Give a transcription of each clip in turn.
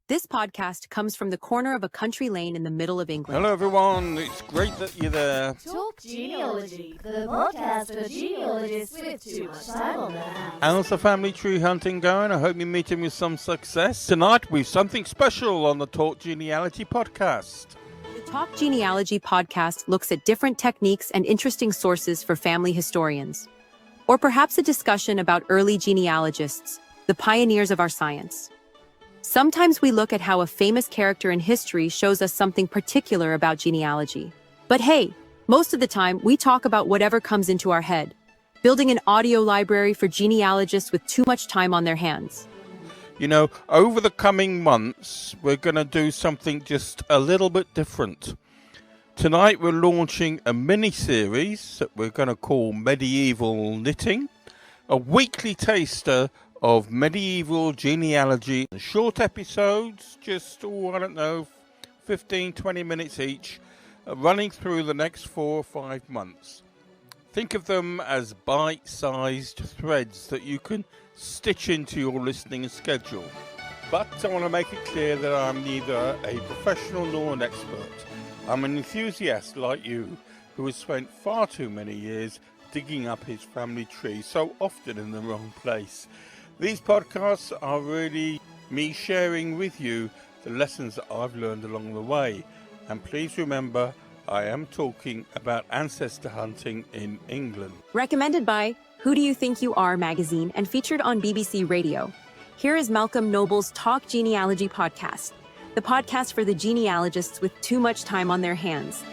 This podcast comes from the corner of a country lane in the middle of England. Hello everyone, it's great that you're there. Talk Genealogy, the podcast for genealogists with too much time on their hands. How's the family tree hunting going? I hope you're meeting with some success. Tonight we've something special on the Talk Genealogy podcast. The Talk Genealogy podcast looks at different techniques and interesting sources for family historians. Or perhaps a discussion about early genealogists, the pioneers of our science. Sometimes we look at how a famous character in history shows us something particular about genealogy. But hey, most of the time we talk about whatever comes into our head, building an audio library for genealogists with too much time on their hands. You know, over the coming months, we're going to do something just a little bit different. Tonight we're launching a mini-series that we're going to call Medieval Knitting, a weekly taster of medieval genealogy, short episodes, just, 15, 20 minutes each, running through the next 4 or 5 months. Think of them as bite-sized threads that you can stitch into your listening schedule. But I want to make it clear that I'm neither a professional nor an expert. I'm an enthusiast like you who has spent far too many years digging up his family tree, so often in the wrong place. These podcasts are really me sharing with you the lessons that I've learned along the way. And please remember, I am talking about ancestor hunting in England. Recommended by Who Do You Think You Are magazine and featured on BBC Radio. Here is Malcolm Noble's Talk Genealogy podcast, the podcast for the genealogists with too much time on their hands.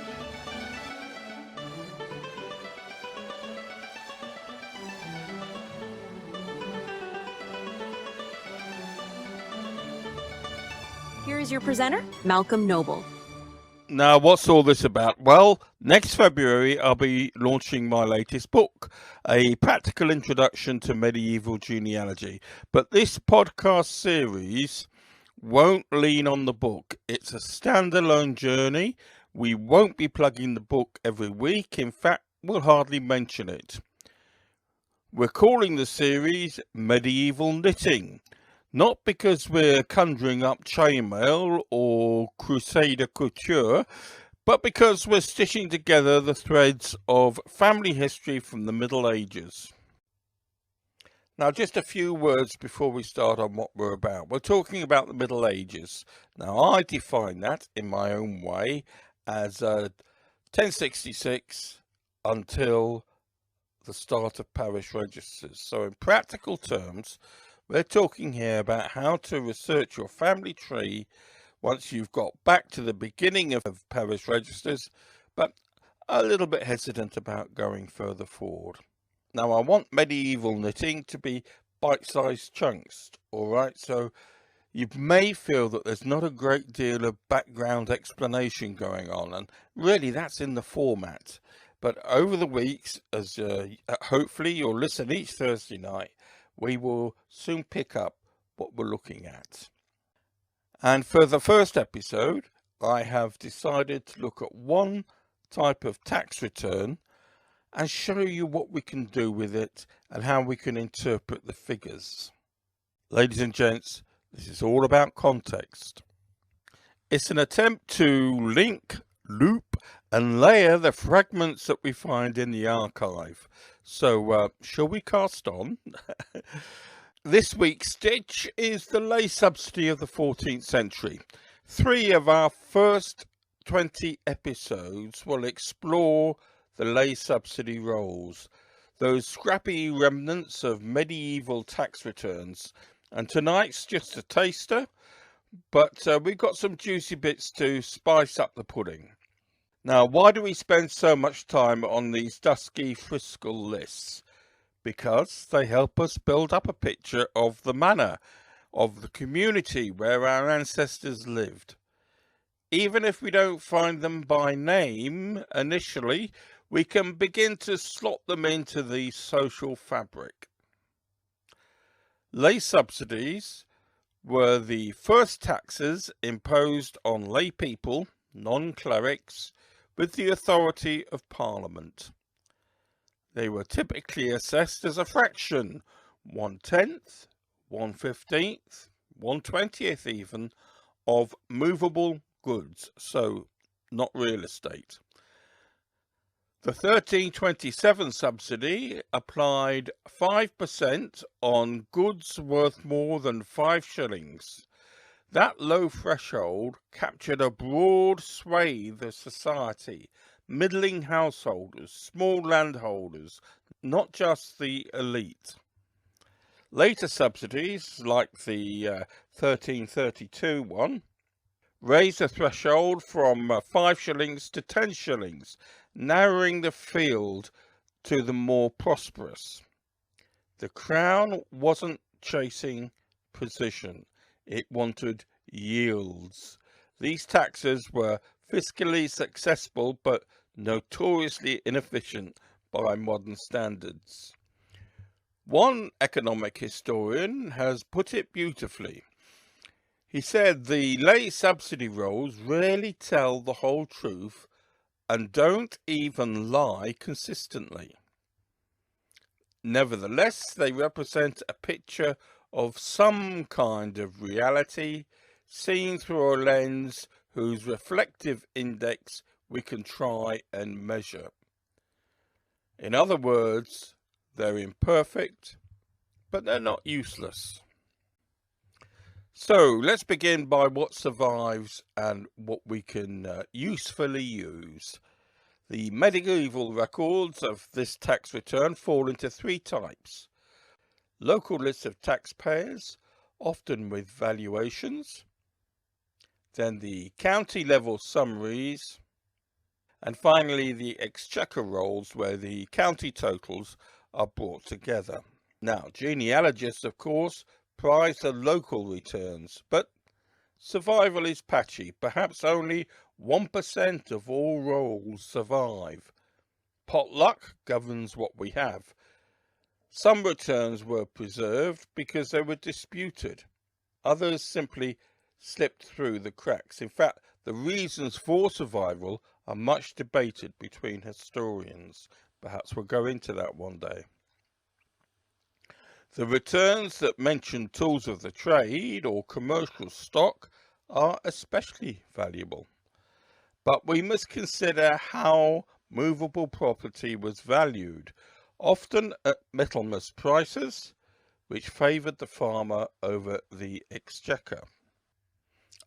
Here is your presenter, Malcolm Noble. Now, what's all this about? Well, next February, I'll be launching my latest book, A Practical Introduction to Medieval Genealogy. But this podcast series won't lean on the book. It's a standalone journey. We won't be plugging the book every week. In fact, we'll hardly mention it. We're calling the series Medieval Knitting. Not because we're conjuring up chainmail or crusader couture, but because we're stitching together the threads of family history from the Middle Ages. Now, just a few words before we start on what we're about. We're talking about the Middle Ages. Now, I define that in my own way as 1066 until the start of parish registers. So in practical terms, we're talking here about how to research your family tree once you've got back to the beginning of parish registers, but a little bit hesitant about going further forward. Now, I want medieval knitting to be bite-sized chunks, all right? So you may feel that there's not a great deal of background explanation going on, and really that's in the format. But over the weeks, as hopefully you'll listen each Thursday night, we will soon pick up what we're looking at. And for the first episode, I have decided to look at one type of tax return and show you what we can do with it and how we can interpret the figures. Ladies and gents, this is all about context. It's an attempt to link, loop, and layer the fragments that we find in the archive. So, shall we cast on? This week's stitch is the lay subsidy of the 14th century. 3 of our first 20 episodes will explore the lay subsidy rolls, those scrappy remnants of medieval tax returns. And tonight's just a taster, but we've got some juicy bits to spice up the pudding. Now, why do we spend so much time on these dusky fiscal lists? Because they help us build up a picture of the manor, of the community where our ancestors lived. Even if we don't find them by name initially, we can begin to slot them into the social fabric. Lay subsidies were the first taxes imposed on lay people, non-clerics, with the authority of Parliament. They were typically assessed as a fraction, 1/10, 1/15, 1/20 even, of movable goods, so not real estate. The 1327 subsidy applied 5% on goods worth more than 5 shillings. That low threshold captured a broad swathe of society, middling householders, small landholders, not just the elite. Later subsidies, like the 1332 one, raised the threshold from 5 shillings to 10 shillings, narrowing the field to the more prosperous. The Crown wasn't chasing precision, it wanted yields. These taxes were fiscally successful but notoriously inefficient by modern standards. One economic historian has put it beautifully. He said the lay subsidy rolls rarely tell the whole truth and don't even lie consistently. Nevertheless, they represent a picture of some kind of reality seen through a lens whose reflective index we can try and measure. In other words, they're imperfect, but they're not useless. So let's begin by what survives and what we can usefully use. The medieval records of this tax return fall into 3 types. Local lists of taxpayers, often with valuations. Then the county level summaries. And finally the exchequer rolls where the county totals are brought together. Now, genealogists, of course, prize the local returns, but survival is patchy. Perhaps only 1% of all rolls survive. Potluck governs what we have. Some returns were preserved because they were disputed. Others simply slipped through the cracks. In fact, the reasons for survival are much debated between historians. Perhaps we'll go into that one day. The returns that mention tools of the trade or commercial stock are especially valuable. But we must consider how movable property was valued, often at Michaelmas prices, which favoured the farmer over the exchequer.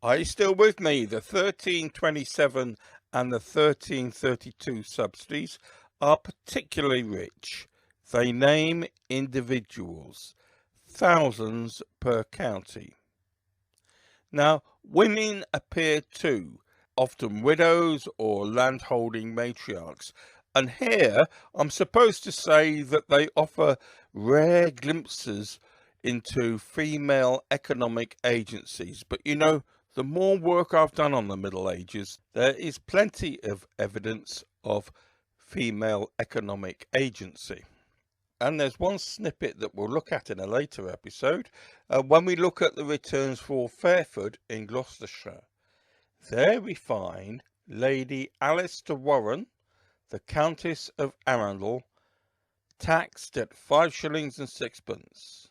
Are you still with me? The 1327 and the 1332 subsidies are particularly rich. They name individuals, thousands per county. Now, women appear too, often widows or landholding matriarchs, and here I'm supposed to say that they offer rare glimpses into female economic agencies. But you know, the more work I've done on the Middle Ages, there is plenty of evidence of female economic agency. And there's one snippet that we'll look at in a later episode when we look at the returns for Fairford in Gloucestershire. There we find Lady Alice de Warren, the Countess of Arundel, taxed at 5 shillings and 6pence.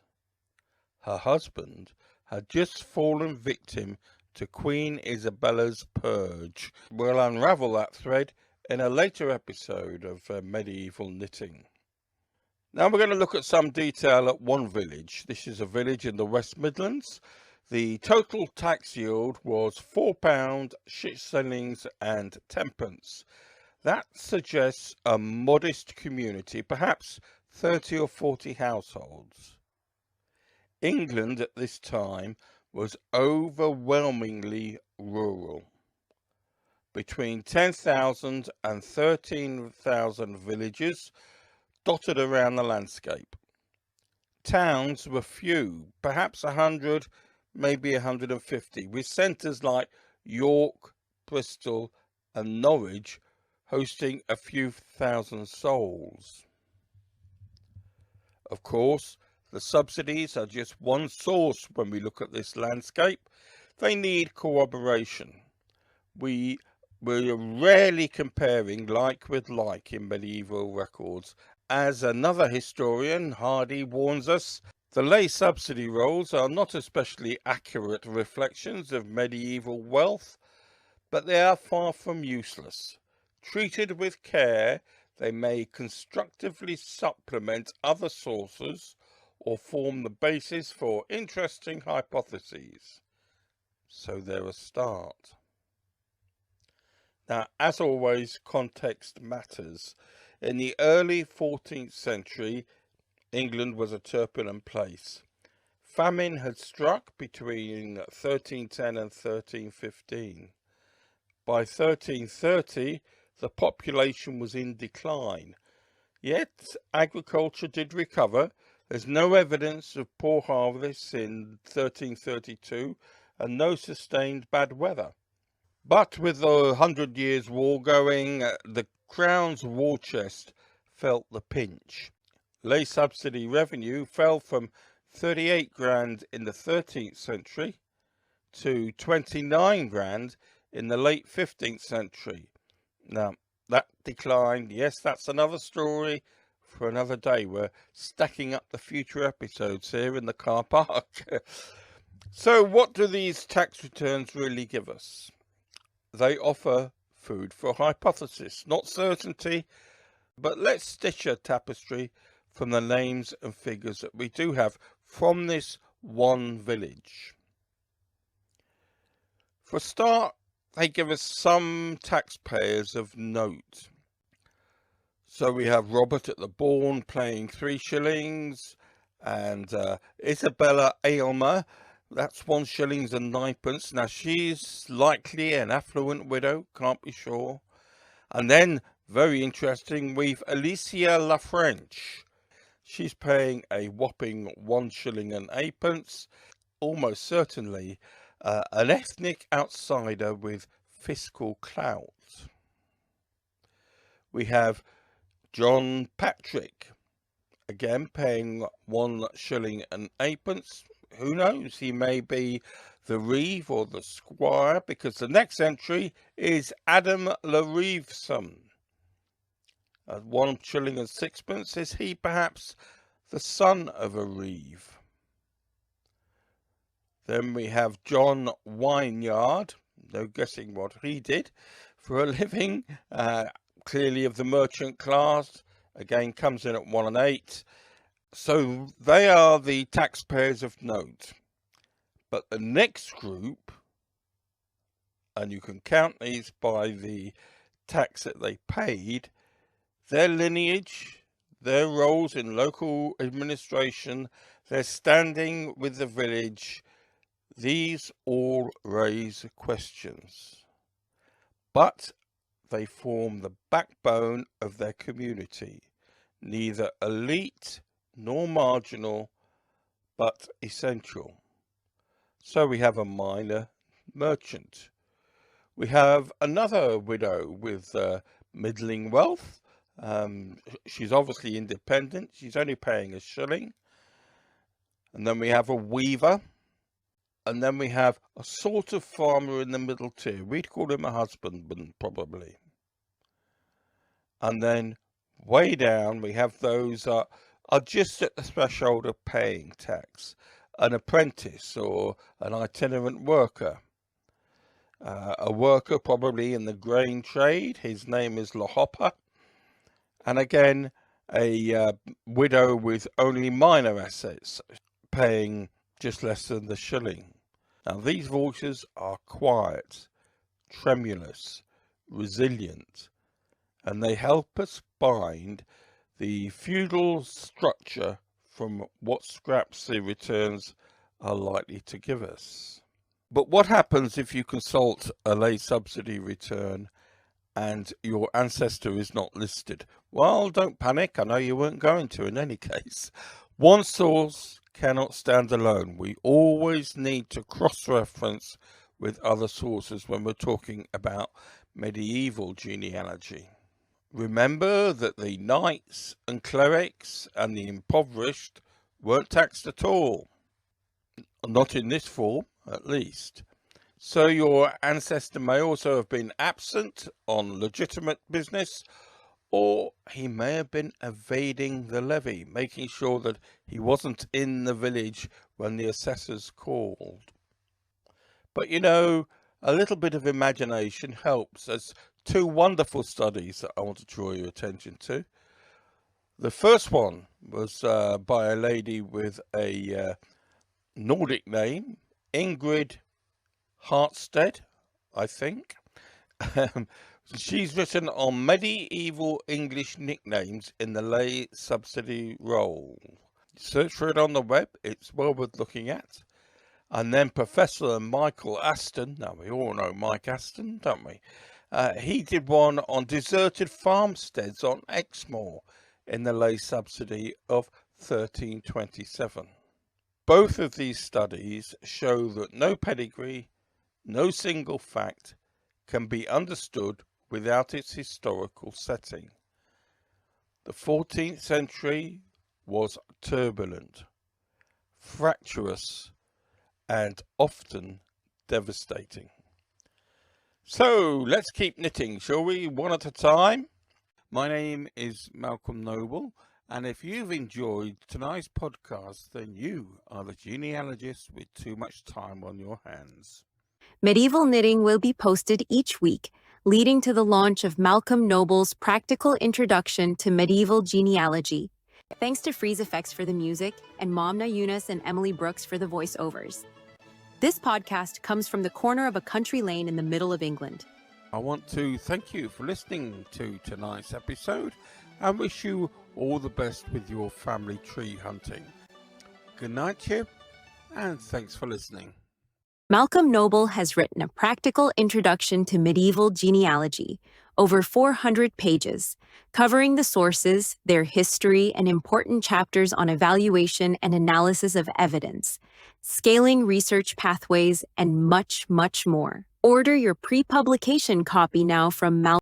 Her husband had just fallen victim to Queen Isabella's purge. We'll unravel that thread in a later episode of Medieval Knitting. Now we're going to look at some detail at one village. This is a village in the West Midlands. The total tax yield was £4, 6 shillings and 10pence. That suggests a modest community, perhaps 30 or 40 households. England at this time was overwhelmingly rural. Between 10,000 and 13,000 villages dotted around the landscape. Towns were few, perhaps 100, maybe 150, with centres like York, Bristol and Norwich hosting a few thousand souls. Of course, the subsidies are just one source when we look at this landscape. They need corroboration. We're rarely comparing like with like in medieval records. As another historian, Hardy, warns us, The lay subsidy rolls are not especially accurate reflections of medieval wealth, but they are far from useless. Treated with care, they may constructively supplement other sources or form the basis for interesting hypotheses. So they're a start. Now, as always, context matters. In the early 14th century, England was a turbulent place. Famine had struck between 1310 and 1315. By 1330, the population was in decline. Yet, agriculture did recover. There's no evidence of poor harvests in 1332 and no sustained bad weather. But with the 100 Years' War going, the Crown's war chest felt the pinch. Lay subsidy revenue fell from 38 grand in the 13th century to 29 grand in the late 15th century. Now, that decline, yes, that's another story for another day. We're stacking up the future episodes here in the car park. So what do these tax returns really give us? They offer food for hypothesis, not certainty, but let's stitch a tapestry from the names and figures that we do have from this one village. For a start, they give us some taxpayers of note. So we have Robert at the Bourne paying 3 shillings, and Isabella Aylmer, that's 1 shilling and 9pence. Now she's likely an affluent widow, can't be sure. And then, very interesting, we've Alicia LaFrench. She's paying a whopping 1 shilling and 8pence, almost certainly an ethnic outsider with fiscal clout. We have John Patrick, again paying 1 shilling and 8pence. Who knows, he may be the reeve or the squire, because the next entry is Adam LaReeveson. At 1 shilling and 6pence, is he perhaps the son of a reeve? Then we have John Wynyard, no guessing what he did for a living, clearly of the merchant class, again comes in at 1 and 8. So they are the taxpayers of note. But the next group, and you can count these by the tax that they paid, their lineage, their roles in local administration, their standing with the village, these all raise questions. But they form the backbone of their community, neither elite nor marginal, but essential. So we have a minor merchant. We have another widow with middling wealth. She's obviously independent. She's only paying 1 shilling. And then we have a weaver. And then we have a sort of farmer in the middle tier. We'd call him a husbandman, probably. And then way down, we have those are just at the threshold of paying tax. An apprentice or an itinerant worker. A worker probably in the grain trade. His name is Lahopper. And again, a widow with only minor assets, paying just less than the shilling. Now these voices are quiet, tremulous, resilient, and they help us bind the feudal structure from what scraps the returns are likely to give us. But what happens if you consult a lay subsidy return and your ancestor is not listed? Well, don't panic. I know you weren't going to in any case. One source cannot stand alone. We always need to cross-reference with other sources when we're talking about medieval genealogy. Remember that the knights and clerics and the impoverished weren't taxed at all. Not in this form, at least. So your ancestor may also have been absent on legitimate business, Or he may have been evading the levy, making sure that he wasn't in the village when the assessors called. But a little bit of imagination helps. There's two wonderful studies that I want to draw your attention to. The first one was by a lady with a Nordic name, Ingrid Hartstead, I think. She's written on medieval English nicknames in the lay subsidy role. Search for it on the web, it's well worth looking at. And then Professor Michael Aston, now we all know Mike Aston, don't we? He did one on deserted farmsteads on Exmoor in the lay subsidy of 1327. Both of these studies show that no pedigree, no single fact can be understood without its historical setting. The 14th century was turbulent, fractious, and often devastating. So let's keep knitting, shall we, one at a time? My name is Malcolm Noble, and if you've enjoyed tonight's podcast, then you are the genealogist with too much time on your hands. Medieval Knitting will be posted each week, leading to the launch of Malcolm Noble's Practical Introduction to Medieval Genealogy. Thanks to Freeze Effects for the music, and Momna Yunus and Emily Brooks for the voiceovers. This podcast comes from the corner of a country lane in the middle of England. I want to thank you for listening to tonight's episode and wish you all the best with your family tree hunting. Good night to you, and thanks for listening. Malcolm Noble has written a practical introduction to medieval genealogy, over 400 pages, covering the sources, their history, and important chapters on evaluation and analysis of evidence, scaling research pathways, and much, much more. Order your pre-publication copy now from Malcolm.